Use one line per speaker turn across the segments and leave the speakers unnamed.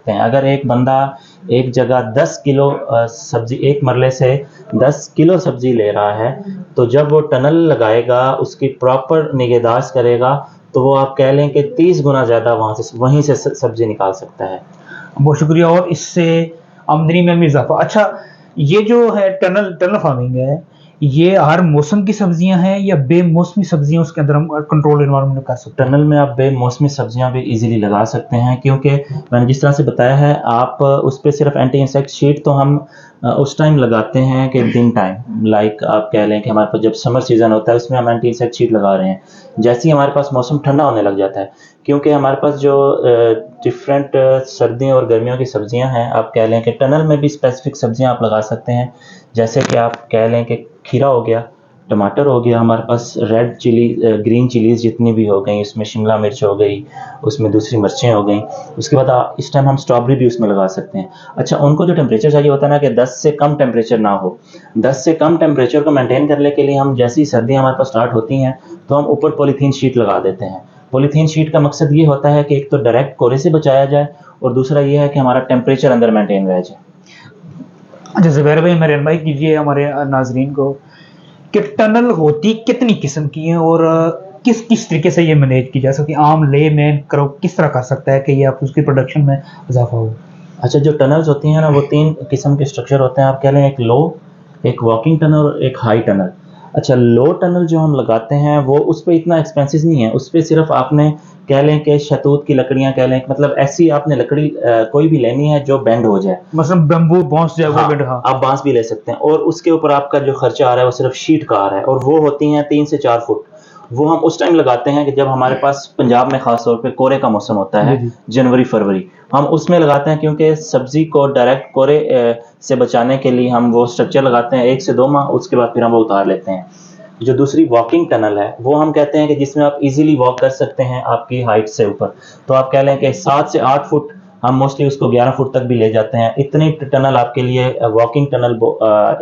सकते हैं। अगर एक बंदा एक जगह 10 किलो सब्जी, एक मरले से 10 किलो सब्जी ले रहा है, तो जब वो टनल लगाएगा, उसकी प्रॉपर निगहदाश्त करेगा, तो वो आप कह लें कि 30 गुना ज़्यादा वहीं से सब्जी निकाल सकता है।
बहुत शुक्रिया। और इससे आमदनी में भी इजाफा। अच्छा, ये जो है टनल टनल फार्मिंग है, ये हर मौसम की सब्जियां हैं या बेमौसमी सब्जियां उसके अंदर हम कंट्रोल एनवायरनमेंट में कर सकते हैं?
टनल में आप बेमौसमी सब्जियां भी इजीली लगा सकते हैं, क्योंकि मैंने जिस तरह से बताया है, आप उस पर सिर्फ एंटी इंसेक्ट शीट तो हम उस टाइम लगाते हैं कि दिन टाइम, लाइक आप कह लें कि हमारे पास जब समर सीज़न होता है उसमें हम एंटी इंसेक्ट शीट लगा रहे हैं। जैसे ही हमारे पास मौसम ठंडा होने लग जाता है, क्योंकि हमारे पास जो डिफरेंट सर्दियों और गर्मियों की सब्जियां हैं, आप कह लें कि टनल में भी स्पेसिफिक सब्जियां आप लगा सकते हैं। जैसे कि आप कह लें कि खीरा हो गया, टमाटर हो गया, हमारे पास रेड चिली, ग्रीन चिलीज़ जितनी भी हो गई, उसमें शिमला मिर्च हो गई, उसमें दूसरी मिर्चें हो गई। उसके बाद इस टाइम हम स्ट्रॉबेरी भी उसमें लगा सकते हैं। अच्छा, उनको जो टेम्परेचर चाहिए होता है ना, कि 10 से कम टेम्परेचर ना हो। 10 से कम टेम्परेचर को मेंटेन करने के लिए हम, जैसी सर्दियाँ हमारे पास स्टार्ट होती हैं, तो हम ऊपर पॉलीथीन शीट लगा देते हैं। पॉलीथीन शीट का मकसद ये होता है कि एक तो डायरेक्ट कोहरे से बचाया जाए, और दूसरा ये है कि हमारा टेम्परेचर अंदर मेंटेन रह जाए।
अच्छा ज़ुबैर भाई, मेरे भाई कीजिए हमारे नाजरीन को कि टनल होती कितनी किस्म की हैं और किस किस तरीके से ये मैनेज की जा सकती है? आम ले मैन करो किस तरह कर सकता है कि ये आप उसकी प्रोडक्शन में इजाफा हो?
अच्छा, जो टनल्स होती हैं ना, वो 3 किस्म के स्ट्रक्चर होते हैं। आप कह लें एक लो, एक वॉकिंग टनल और एक हाई टनल। अच्छा, लो टनल जो हम लगाते हैं, वो उस पे इतना एक्सपेंसिव नहीं है। उस पे सिर्फ आपने कह लें कि शहतूत की लकड़ियाँ कह लें, मतलब ऐसी आपने लकड़ी कोई भी लेनी है जो बेंड हो जाए।
मतलब बम्बू बांस जो है वो बेड। हाँ,
आप बांस भी ले सकते हैं, और उसके ऊपर आपका जो खर्चा आ रहा है वो सिर्फ शीट का आ रहा है, और वो होती हैं 3 से 4 फुट। वो हम उस टाइम लगाते हैं कि जब हमारे पास पंजाब में खास तौर पे कोहरे का मौसम होता है,
जी जी।
जनवरी फरवरी। हम उसमें लगाते हैं, क्योंकि सब्जी को डायरेक्ट कोहरे से बचाने के लिए हम वो स्ट्रक्चर लगाते हैं 1 से 2 माह, उसके बाद फिर हम वो उतार लेते हैं। जो दूसरी वॉकिंग टनल है, वो हम कहते हैं कि जिसमें आप इजीली वॉक कर सकते हैं आपकी हाइट से ऊपर। तो आप कह लें कि 7 से 8 फुट, हम मोस्टली उसको 11 फुट तक भी ले जाते हैं। इतनी टनल आपके लिए वॉकिंग टनल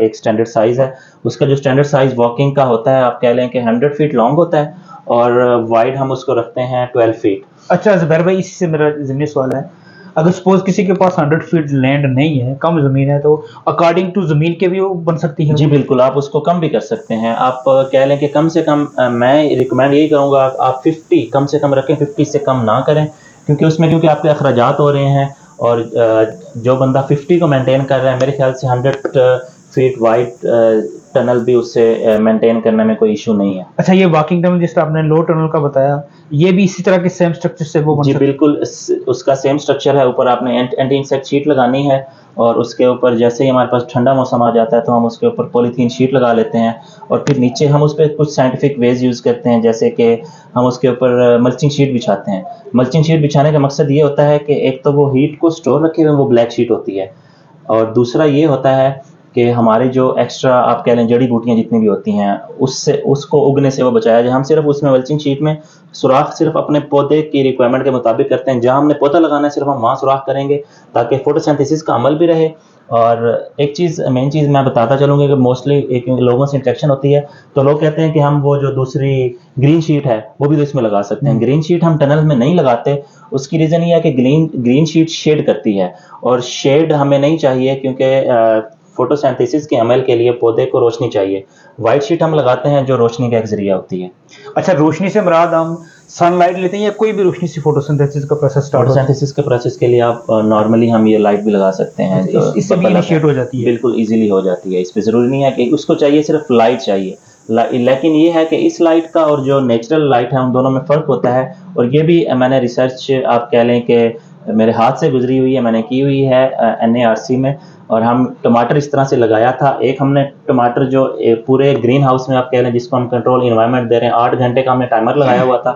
एक स्टैंडर्ड साइज़ है। उसका जो स्टैंडर्ड साइज़ वॉकिंग का होता है, आप कह लें कि 100 फीट लॉन्ग होता है, और वाइड हम उसको रखते हैं 12 फीट।
अच्छा ज़ुबैर भाई, इससे मेरा ज़िमनी सवाल है, अगर सपोज किसी के पास 100 फीट लैंड नहीं है, कम ज़मीन है, तो अकॉर्डिंग टू ज़मीन के भी वो बन सकती है
जी
वो?
बिल्कुल, आप उसको कम भी कर सकते हैं। आप कह लें कि कम से कम, मैं रिकमेंड यही करूँगा, आप 50 कम से कम रखें, 50 से कम ना करें, क्योंकि आपके अखराजात हो रहे हैं। और जो बंदा 50 को मेंटेन कर रहा है, मेरे ख्याल से 100 फीट वाइड टनल भी उससे मेंटेन करने में कोई इशू नहीं है।
अच्छा, ये वॉकिंग टनल जिस तरह आपने लो टनल का बताया, ये भी इसी तरह के सेम स्ट्रक्चर से वो बन
जी
सकता है?
बिल्कुल, उसका सेम स्ट्रक्चर है। ऊपर आपने एंटी इंसेक्ट शीट लगानी है, और उसके ऊपर जैसे ही हमारे पास ठंडा मौसम आ जाता है, तो हम उसके ऊपर पॉलीथीन शीट लगा लेते हैं, और फिर नीचे हम उस पर कुछ साइंटिफिक वेज यूज़ करते हैं, जैसे कि हम उसके ऊपर मल्चिंग शीट बिछाते हैं। मल्चिंग शीट बिछाने का मकसद ये होता है कि एक तो वो हीट को स्टोर रखे हुए वो ब्लैक शीट होती है, और दूसरा ये होता है कि हमारी जो एक्स्ट्रा आप कह लें जड़ी बूटियाँ जितनी भी होती हैं, उससे उसको उगने से वो बचाया जाए। हम सिर्फ उसमें मल्चिंग शीट में सुराख सिर्फ अपने पौधे की रिक्वायरमेंट के मुताबिक करते हैं। जहाँ हमने पौधा लगाना है, सिर्फ हम वहाँ सुराख करेंगे, ताकि फोटोसिंथेसिस का अमल भी रहे। और एक चीज़, मेन चीज़ मैं बताता चलूँगा कि मोस्टली एक लोगों से इंटरेक्शन होती है, तो लोग कहते हैं कि हम वो जो दूसरी ग्रीन शीट है वो भी तो इसमें लगा सकते हैं। ग्रीन शीट हम टनल में नहीं लगाते। उसकी रीज़न ये है कि ग्रीन शीट शेड करती है, और शेड हमें नहीं चाहिए, क्योंकि फोटोसिंथेसिस के अमल के लिए पौधे को रोशनी चाहिए। वाइट शीट हम लगाते हैं जो रोशनी का एक जरिया होती है।
अच्छा, रोशनी से मुराद हम सनलाइट लेते हैं या कोई भी रोशनी से फोटोसिंथेसिस का प्रोसेस स्टार्ट होता है?
फोटोसिंथेसिस के प्रोसेस के लिए आप नॉर्मली हम ये लाइट भी लगा सकते हैं,
अच्छा,
जो
इससे भी
बल्ब है।
इनिशिएट हो जाती है?
बिल्कुल इजीली हो जाती है। इस पे ज़रूरी नहीं है कि उसको चाहिए, सिर्फ लाइट चाहिए। लेकिन ये है कि इस लाइट का और जो नेचुरल लाइट है, उन दोनों में फ़र्क होता है। और ये भी मैंने रिसर्च आप कह लें कि मेरे हाथ से गुजरी हुई है, मैंने की हुई है NARC में। और हम टमाटर इस तरह से लगाया था। एक हमने टमाटर जो पूरे ग्रीन हाउस में आप कह लें, जिसको हम कंट्रोल इन्वायरमेंट दे रहे हैं, 8 घंटे का हमने टाइमर लगाया हुआ था।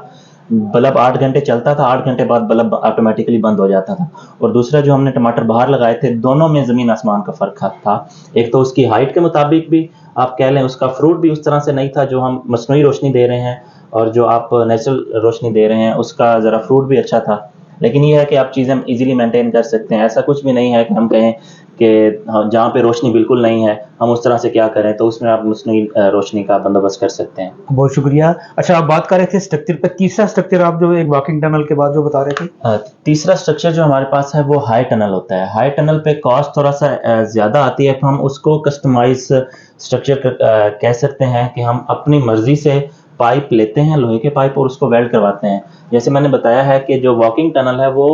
बल्ब 8 घंटे चलता था, 8 घंटे बाद बल्ब ऑटोमेटिकली बंद हो जाता था। और दूसरा जो हमने टमाटर बाहर लगाए थे, दोनों में ज़मीन आसमान का फ़र्क था। एक तो उसकी हाइट के मुताबिक भी आप कह लें, उसका फ्रूट भी उस तरह से नहीं था जो हम मसनूई रोशनी दे रहे हैं, और जो आप नेचुरल रोशनी दे रहे हैं उसका ज़रा फ्रूट भी अच्छा था। लेकिन ये है कि आप चीज़ें इजीली मेंटेन कर सकते हैं। ऐसा कुछ भी नहीं है कि हम कहें कि जहाँ पे रोशनी बिल्कुल नहीं है हम उस तरह से क्या करें, तो उसमें आप मुस्लिम रोशनी का बंदोबस्त कर सकते हैं।
बहुत शुक्रिया। अच्छा, आप बात कर रहे थे स्ट्रक्चर पे, तीसरा स्ट्रक्चर आप जो एक वॉकिंग टनल के बाद जो बता रहे थे?
तीसरा स्ट्रक्चर जो हमारे पास है वो हाई टनल होता है। हाई टनल पे कॉस्ट थोड़ा सा ज़्यादा आती है, तो हम उसको कस्टमाइज स्ट्रक्चर कह सकते हैं कि हम अपनी मर्जी से पाइप लेते हैं, लोहे के पाइप, और उसको वेल्ड करवाते हैं। जैसे मैंने बताया है कि जो वॉकिंग टनल है वो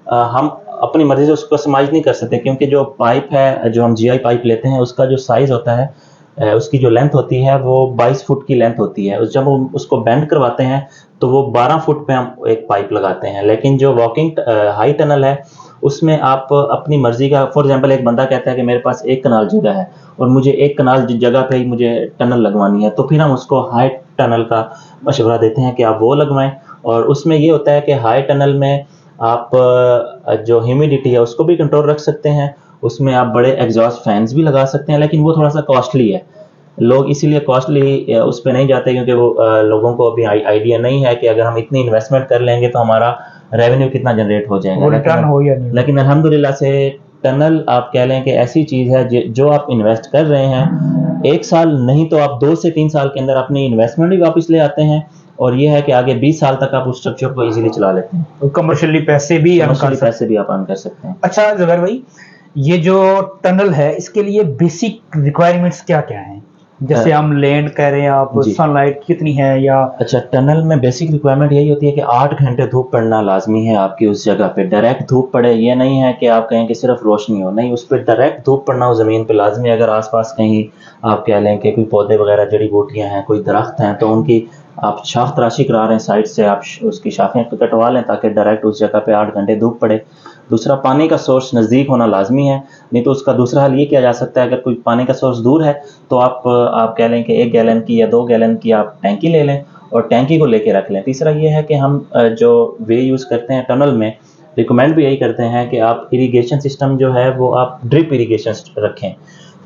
हम अपनी मर्जी से उसको कस्टमाइज नहीं कर सकते, क्योंकि जो पाइप है, जो हम जीआई पाइप लेते हैं, उसका जो साइज़ होता है, उसकी जो लेंथ होती है वो 22 फुट की लेंथ होती है। जब हम उसको बेंड करवाते हैं तो वो 12 फुट पे हम एक पाइप लगाते हैं। लेकिन जो वॉकिंग हाई टनल है उसमें आप अपनी मर्जी का, फॉर एग्जांपल एक बंदा कहता है कि मेरे पास 1 कनाल जगह है और मुझे 1 कनाल जगह पे ही मुझे टनल लगवानी है, तो फिर हम उसको हाई टनल का मशवरा देते हैं कि आप वो लगवाएं। और उसमें ये होता है कि हाई टनल में आप जो ह्यूमिडिटी है उसको भी कंट्रोल रख सकते हैं, उसमें आप बड़े एग्जॉस्ट फैंस भी लगा सकते हैं, लेकिन वो थोड़ा सा कॉस्टली है। लोग इसीलिए कॉस्टली उस पे नहीं जाते, क्योंकि वो लोगों को अभी आइडिया नहीं है कि अगर हम इतनी इन्वेस्टमेंट कर लेंगे तो हमारा रेवेन्यू कितना जनरेट हो जाएगा,
वो रिटर्न हो या नहीं।
लेकिन अल्हम्दुलिल्लाह से टनल आप कह लें कि ऐसी चीज़ है जो आप इन्वेस्ट कर रहे हैं 1 साल नहीं तो आप 2 से 3 साल के अंदर अपनी इन्वेस्टमेंट भी वापस ले आते हैं, और ये है कि आगे 20 साल तक आप उस स्ट्रक्चर को इजीली चला लेते हैं।
तो कमर्शियली पैसे भी
आप अर्न कर सकते हैं।
अच्छा जुबैर भाई, ये जो टनल है इसके लिए बेसिक रिक्वायरमेंट्स क्या क्या हैं? जैसे हम लैंड कह रहे हैं, आप सनलाइट कितनी है या?
अच्छा, टनल में बेसिक रिक्वायरमेंट यही होती है कि 8 घंटे धूप पड़ना लाजमी है आपकी उस जगह पे, डायरेक्ट धूप पड़े। ये नहीं है कि आप कहें कि सिर्फ रोशनी हो, नहीं, उस पर डायरेक्ट धूप पड़ना हो ज़मीन पे लाजमी है। अगर आसपास कहीं आप कह लें कि कोई पौधे वगैरह, जड़ी बूटियाँ हैं, कोई दरख्त हैं, तो उनकी आप शाख तराशी करा रहे हैं साइड से, आप उसकी शाखें कटवा लें ताकि डायरेक्ट उस जगह पे 8 घंटे धूप पड़े। दूसरा, पानी का सोर्स नज़दीक होना लाजमी है, नहीं तो उसका दूसरा हल ये किया जा सकता है, अगर कोई पानी का सोर्स दूर है तो आप कह लें कि 1 गैलन की या 2 गैलन की आप टैंकी ले लें और टैंकी को लेके रख लें। तीसरा ये है कि हम जो वे यूज़ करते हैं टनल में, रिकमेंड भी यही करते हैं कि आप इरिगेशन सिस्टम जो है वो आप ड्रिप इरिगेशन रखें।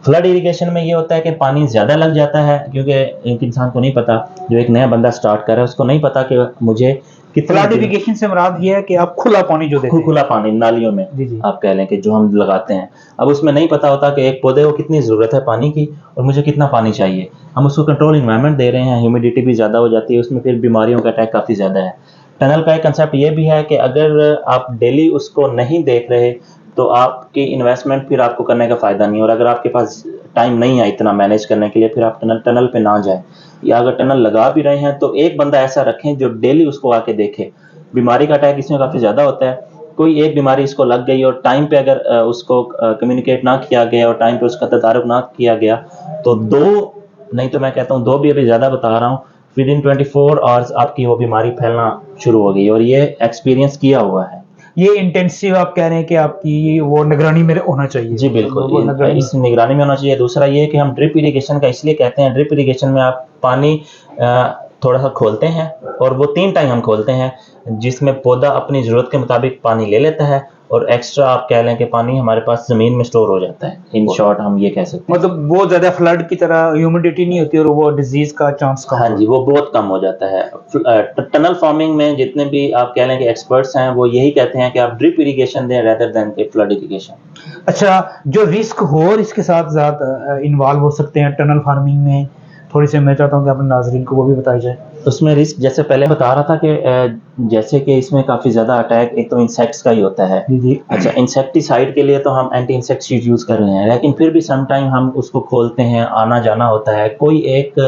फ्लड इरिगेशन में ये होता है कि पानी ज़्यादा लग जाता है, क्योंकि एक इंसान को नहीं पता, जो एक नया बंदा स्टार्ट कर रहा है उसको नहीं पता कि मुझे कितना।
फ्लड इरिगेशन से मुराद ये है कि आप खुला पानी जो देते हैं,
खुला पानी नालियों में
जी।
आप कह लें कि जो हम लगाते हैं, अब उसमें नहीं पता होता कि एक पौधे को कितनी ज़रूरत है पानी की और मुझे कितना पानी चाहिए। हम उसको कंट्रोल इन्वायरमेंट दे रहे हैं, ह्यूमिडिटी भी ज़्यादा हो जाती है उसमें, फिर बीमारियों का अटैक काफ़ी ज़्यादा है। टनल का एक कंसेप्ट ये भी है कि अगर आप डेली उसको नहीं देख रहे तो आपकी इन्वेस्टमेंट फिर आपको करने का फ़ायदा नहीं, और अगर आपके पास टाइम नहीं है इतना मैनेज करने के लिए, फिर आप टनल पे ना जाएं। या अगर टनल लगा भी रहे हैं तो एक बंदा ऐसा रखें जो डेली उसको आके देखे। बीमारी का अटैक इसमें काफ़ी ज़्यादा होता है, कोई एक बीमारी इसको लग गई और टाइम पे अगर उसको कम्युनिकेट ना किया गया और टाइम पे उसका तदारुक ना किया गया, तो 2 नहीं तो मैं कहता हूँ 2 भी अभी ज़्यादा बता रहा हूँ, विद इन 24 आवर्स आपकी वो बीमारी फैलना शुरू हो गई, और ये एक्सपीरियंस किया हुआ है।
ये इंटेंसिव आप कह रहे हैं कि आपकी वो निगरानी में होना चाहिए?
जी बिल्कुल, इस निगरानी में होना चाहिए। दूसरा ये कि हम ड्रिप इरिगेशन का इसलिए कहते हैं, ड्रिप इरिगेशन में आप पानी थोड़ा सा खोलते हैं, और वो 3 टाइम हम खोलते हैं, जिसमें पौधा अपनी ज़रूरत के मुताबिक पानी ले लेता है, और एक्स्ट्रा आप कह लें कि पानी हमारे पास ज़मीन में स्टोर हो जाता है। इन शॉर्ट हम ये कह सकते हैं,
मतलब वो ज़्यादा फ्लड की तरह ह्यूमिडिटी नहीं होती और वो डिजीज़ का चांस कम।
हाँ जी, वो बहुत कम हो जाता है। टनल फार्मिंग में जितने भी आप कह लें कि एक्सपर्ट्स हैं, वो यही कहते हैं कि आप ड्रिप इरिगेशन दें रेदर देन के फ्लड इरिगेशन।
अच्छा, जो रिस्क हो और इसके साथ ज़्यादा इन्वॉल्व हो सकते हैं टनल फार्मिंग में, थोड़ी सी मैं चाहता हूँ कि अपने नाज़रीन को वो भी बताई जाए।
उसमें रिस्क जैसे पहले बता रहा था कि जैसे कि इसमें काफ़ी ज़्यादा अटैक एक तो इंसेक्ट्स का ही होता है।
जी।
अच्छा, इंसेक्टिसाइड के लिए तो हम एंटी इंसेक्ट शीट यूज़ कर रहे हैं, लेकिन फिर भी सम टाइम हम उसको खोलते हैं, आना जाना होता है, कोई एक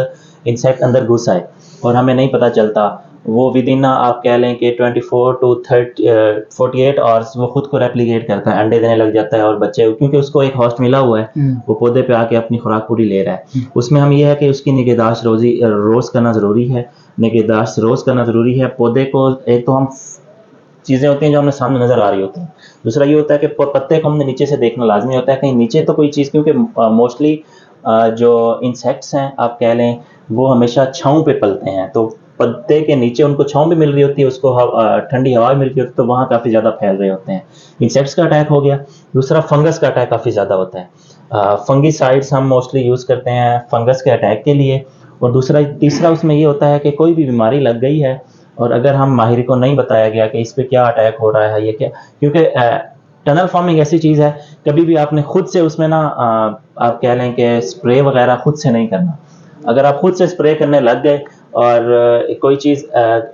इंसेक्ट अंदर घुस आए और हमें नहीं पता चलता, वो विद इन आप कह लें कि 24 टू 48 आवर्स वो खुद को रेप्लिकेट करता है, अंडे देने लग जाता है, और बच्चे, क्योंकि उसको एक होस्ट मिला हुआ है, वो पौधे पे आके अपनी खुराक पूरी ले रहा है। उसमें हम ये है कि उसकी निगहदाश्त रोज़ करना ज़रूरी है, निगहदाश्त रोज़ करना ज़रूरी है। पौधे को एक तो हम चीज़ें होती हैं जो हमें सामने नज़र आ रही होती हैं, दूसरा ये होता है कि पत्ते को हमने नीचे से देखना लाजमी होता है, कहीं नीचे तो कोई चीज़, क्योंकि मोस्टली जो इंसेक्ट्स हैं आप कह लें वो हमेशा छाँव पे पलते हैं, तो पत्ते के नीचे उनको छाँव भी मिल रही होती है, उसको ठंडी हवा मिल रही होती है, तो वहाँ काफ़ी ज़्यादा फैल रहे होते हैं। इंसेक्ट्स का अटैक हो गया। दूसरा, फंगस का अटैक काफ़ी ज़्यादा होता है। फंगीसाइड्स हम मोस्टली यूज़ करते हैं फंगस के अटैक के लिए। और तीसरा उसमें ये होता है कि कोई भी बीमारी लग गई है और अगर हम माहिर को नहीं बताया गया कि इस पे क्या अटैक हो रहा है, ये क्या, क्योंकि टनल फार्मिंग ऐसी चीज़ है, कभी भी आपने खुद से उसमें ना आप कह लें कि स्प्रे वगैरह खुद से नहीं करना। अगर आप खुद से स्प्रे करने लग गए और कोई चीज़,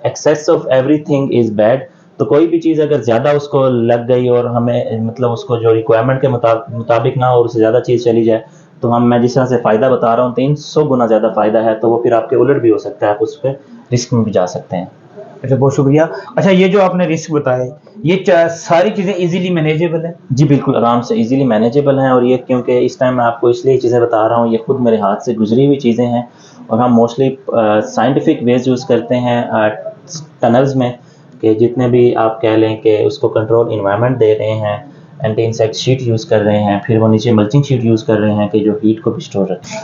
excess of everything is bad, तो कोई भी चीज़ अगर ज़्यादा उसको लग गई और हमें मतलब उसको जो रिक्वायरमेंट के मुताबिक ना और उससे ज़्यादा चीज़ चली जाए, तो मैं जिस तरह से फ़ायदा बता रहा हूँ 300 गुना ज़्यादा फ़ायदा है, तो वो फिर आपके उलट भी हो सकता है, आप उस पर रिस्क में भी जा सकते हैं।
अच्छा, बहुत शुक्रिया। अच्छा, ये जो आपने रिस्क बताए, ये सारी चीज़ें इजीली मैनेजेबल है?
जी बिल्कुल, आराम से इजीली मैनेजेबल हैं, और ये क्योंकि इस टाइम मैं आपको इसलिए चीज़ें बता रहा हूँ, ये खुद मेरे हाथ से गुजरी हुई चीज़ें हैं, और हम मोस्टली साइंटिफिक वेज यूज़ करते हैं टनल्स में, कि जितने भी आप कह लें कि उसको कंट्रोल इन्वायरमेंट दे रहे हैं, एंटी इंसेक्ट शीट यूज़ कर रहे हैं, फिर वो नीचे मल्चिंग शीट यूज़ कर रहे हैं कि जो हीट को भी स्टोर रखें।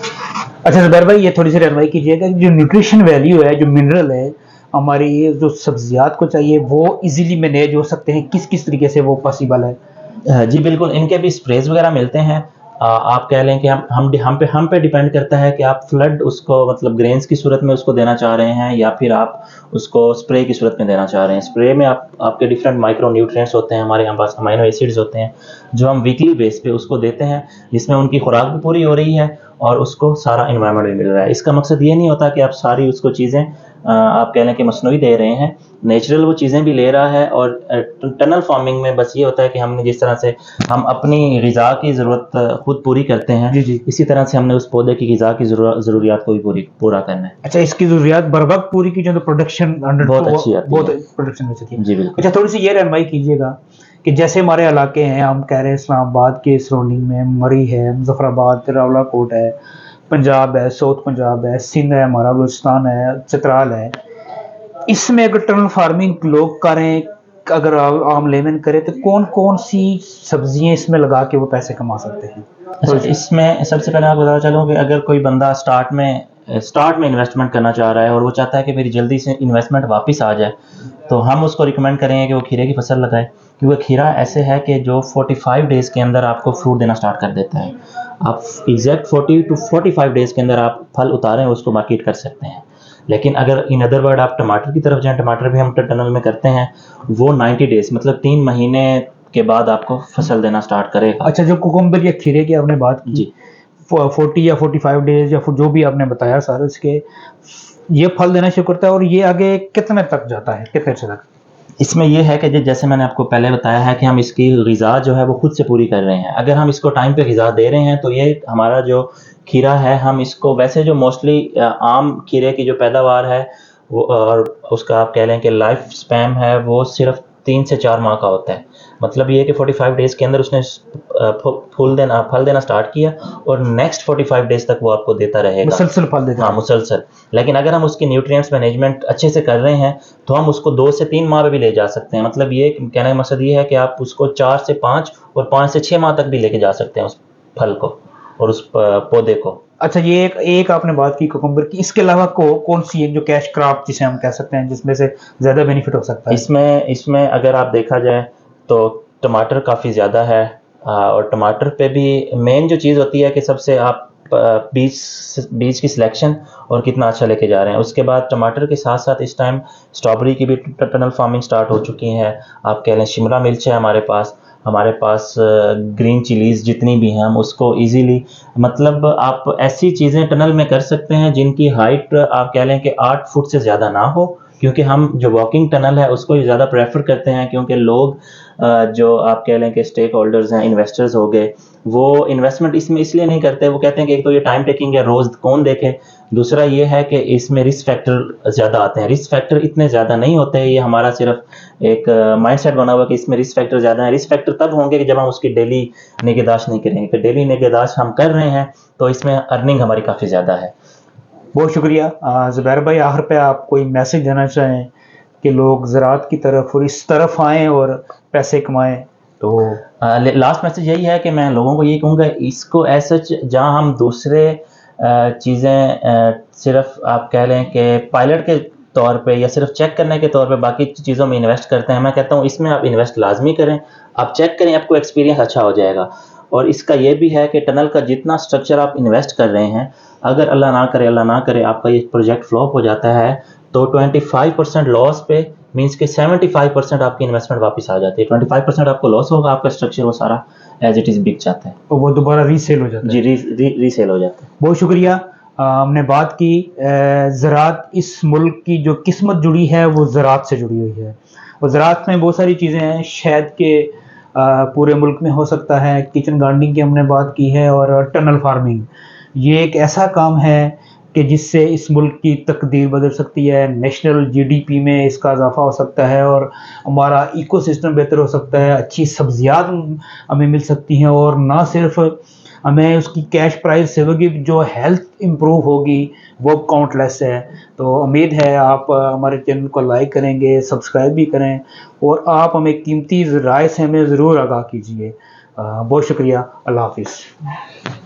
अच्छा ज़ुबैर भाई, ये थोड़ी सी रहनुमाई कीजिएगा, जो न्यूट्रिशन वैल्यू है, जो मिनरल है, हमारी ये जो सब्जियात को चाहिए, वो इजीली मैनेज हो सकते हैं? किस किस तरीके से वो पॉसिबल है?
जी बिल्कुल, इनके भी स्प्रेज़ वगैरह मिलते हैं। आप कह लें कि हम पे डिपेंड करता है कि आप फ्लड उसको मतलब ग्रेन्स की सूरत में उसको देना चाह रहे हैं, या फिर आप उसको स्प्रे की सूरत में देना चाह रहे हैं। स्प्रे में आपके डिफरेंट माइक्रो न्यूट्रिएंट्स होते हैं, हमारे पास अमीनो एसिड्स होते हैं, जो हम वीकली बेस पे उसको देते हैं, जिसमें उनकी खुराक भी पूरी हो रही है और उसको सारा एनवायरनमेंट भी मिल रहा है। इसका मकसद ये नहीं होता कि आप सारी उसको चीज़ें आप कह लें कि मसनूई दे रहे हैं, नेचुरल वो चीज़ें भी ले रहा है। और टनल फार्मिंग में बस ये होता है कि हमने जिस तरह से हम अपनी ग़िज़ा की ज़रूरत खुद पूरी करते हैं,
जी, जी।
इसी तरह से हमने उस पौधे की ग़िज़ा की ज़रूरियात को भी पूरा करना है।
अच्छा, इसकी ज़रूरियात बर वक़्त पूरी की जाए तो प्रोडक्शन
बहुत अच्छी आती
बहुत
है।
प्रोडक्शन हो सकती है।
जी बिल्कुल।
अच्छा, थोड़ी-सी ये रहनुमाई कीजिएगा कि जैसे हमारे इलाके हैं, हम कह रहे हैं इस्लामाबाद के सराउंडिंग में मरी है, मुज़फ़्फ़राबाद, रावलाकोट है, पंजाब है, साउथ पंजाब है, सिंध है, हमारा बलूचिस्तान है, चित्राल है। इसमें अगर टनल फार्मिंग लोग करें, अगर आम लेमन करे, तो कौन-कौन सी सब्जियाँ इसमें लगा के वो पैसे कमा सकते हैं?
अच्छा, इसमें सबसे पहले मैं बताना चाहूँ कि अगर कोई बंदा स्टार्ट में इन्वेस्टमेंट करना चाह रहा है और वो चाहता है कि मेरी जल्दी से इन्वेस्टमेंट वापस आ जाए, तो हम उसको रिकमेंड करेंगे कि वो खीरे की फसल लगाए, क्योंकि खीरा ऐसे है कि जो 45 डेज़ के अंदर आपको फ्रूट देना स्टार्ट कर देता है। आप एग्जैक्ट 40 टू 45 डेज़ के अंदर आप फल उतारें, उसको मार्केट कर सकते हैं। लेकिन अगर इन अदर वर्ड आप टमाटर की तरफ जाएँ, टमाटर भी हम टनल में करते हैं, वो 90 डेज़ मतलब 3 महीने के बाद आपको फसल देना स्टार्ट करेगा।
अच्छा, जो कुकुम्बर या खीरे की आपने बात की,
जी।
40 या 45 डेज़ या फिर जो भी आपने बताया सर, इसके ये फल देना शुरू करता है, और ये आगे कितने तक जाता है, कितने अर्से तक?
इसमें ये है कि जैसे मैंने आपको पहले बताया है कि हम इसकी ग़िज़ा जो है वो खुद से पूरी कर रहे हैं। अगर हम इसको टाइम पे ग़िज़ा दे रहे हैं, तो ये हमारा जो खीरा है, हम इसको वैसे जो मोस्टली आम खीरे की जो पैदावार है वो, और उसका आप कह लें कि लाइफ स्पैन है, वो सिर्फ 3 से 4 माह का होता है। मतलब ये है कि 45 डेज़ के अंदर उसने फल देना स्टार्ट किया, और नेक्स्ट 45 डेज़ तक वो आपको देता रहेगा,
मुसलसल फल देता
हाँ
है।
मुसलसल। लेकिन अगर हम उसकी न्यूट्रिएंट्स मैनेजमेंट अच्छे से कर रहे हैं, तो हम उसको 2 से 3 माह में भी ले जा सकते हैं। मतलब ये कहने का मकसद ये है कि आप उसको 4 से 5 और 5 से 6 माह तक भी लेके जा सकते हैं उस फल को और उस पौधे को।
अच्छा, ये एक आपने बात की कुकुम्बर की, इसके अलावा कौन सी एक जो कैश क्रॉप जिसे हम कह सकते हैं, जिसमें से ज़्यादा बेनिफिट हो सकता है?
इसमें अगर आप देखा जाए तो टमाटर काफ़ी ज़्यादा है, और टमाटर पे भी मेन जो चीज़ होती है कि सबसे आप बीज की सिलेक्शन और कितना अच्छा लेके जा रहे हैं। उसके बाद टमाटर के साथ साथ इस टाइम स्ट्रॉबेरी की भी टनल फार्मिंग स्टार्ट हो चुकी है। आप कह लें शिमला मिर्च है हमारे पास ग्रीन चिलीज़ जितनी भी हैं, हम उसको इजीली मतलब आप ऐसी चीज़ें टनल में कर सकते हैं जिनकी हाइट आप कह लें कि 8 फुट से ज़्यादा ना हो, क्योंकि हम जो वॉकिंग टनल है उसको ज़्यादा प्रेफर करते हैं, क्योंकि लोग जो आप कह लें कि स्टेक होल्डर्स हैं, इन्वेस्टर्स हो गए, वो इन्वेस्टमेंट इसमें इसलिए नहीं करते। वो कहते हैं कि एक तो ये टाइम टेकिंग है, रोज़ कौन देखे, दूसरा ये है कि इसमें रिस्क फैक्टर ज़्यादा आते हैं। रिस्क फैक्टर इतने ज़्यादा नहीं होते हैं, ये हमारा सिर्फ एक माइंडसेट बना हुआ कि इसमें रिस्क फैक्टर ज़्यादा है। रिस्क फैक्टर तब होंगे कि जब हम उसकी डेली निगहदाश्त नहीं करेंगे। कि डेली निगहदाश्त हम कर रहे हैं, तो इसमें अर्निंग हमारी काफ़ी ज़्यादा है।
बहुत शुक्रिया। ज़ुबैर भाई, आखिर पे आप कोई मैसेज देना चाहें कि लोग ज़राअत की तरफ और इस तरफ आएँ और पैसे कमाएँ, तो?
लास्ट मैसेज यही है कि मैं लोगों को ये कहूँगा, इसको ऐसा जहाँ हम दूसरे चीज़ें सिर्फ आप कह लें कि पायलट के तौर पे या सिर्फ चेक करने के तौर पे बाकी चीज़ों में इन्वेस्ट करते हैं, मैं कहता हूँ इसमें आप इन्वेस्ट लाजमी करें। आप चेक करें, आपको एक्सपीरियंस अच्छा हो जाएगा। और इसका ये भी है कि टनल का जितना स्ट्रक्चर आप इन्वेस्ट कर रहे हैं, अगर अल्लाह ना करे आपका ये प्रोजेक्ट फ्लॉप हो जाता है, तो 25% लॉस पे मीन्स के 75% आपकी इन्वेस्टमेंट वापस आ जाती है। 25% आपको लॉस होगा, आपका स्ट्रक्चर वो सारा एज इट इज़ बिक जाता है।
तो वो दोबारा रीसेल हो जाता है।
जी, रीसेल हो जाता है।
बहुत शुक्रिया। हमने बात की ज़राअत, इस मुल्क की जो किस्मत जुड़ी है वो ज़राअत से जुड़ी हुई है, और ज़राअत में बहुत सारी चीज़ें हैं। शहद के पूरे मुल्क में हो सकता है, किचन गार्डनिंग की हमने बात की है, और टनल फार्मिंग, ये एक ऐसा काम है कि जिससे इस मुल्क की तकदीर बदल सकती है। नेशनल जीडीपी में इसका इजाफा हो सकता है, और हमारा इकोसिस्टम बेहतर हो सकता है, अच्छी सब्जियात हमें मिल सकती हैं, और ना सिर्फ हमें उसकी कैश प्राइस से होगी, जो हेल्थ इम्प्रूव होगी वो काउंटलेस है। तो उम्मीद है आप हमारे चैनल को लाइक करेंगे, सब्सक्राइब भी करें, और आप हमें कीमती राय से हमें ज़रूर आगाह कीजिए। बहुत शुक्रिया। अल्लाह हाफिज़।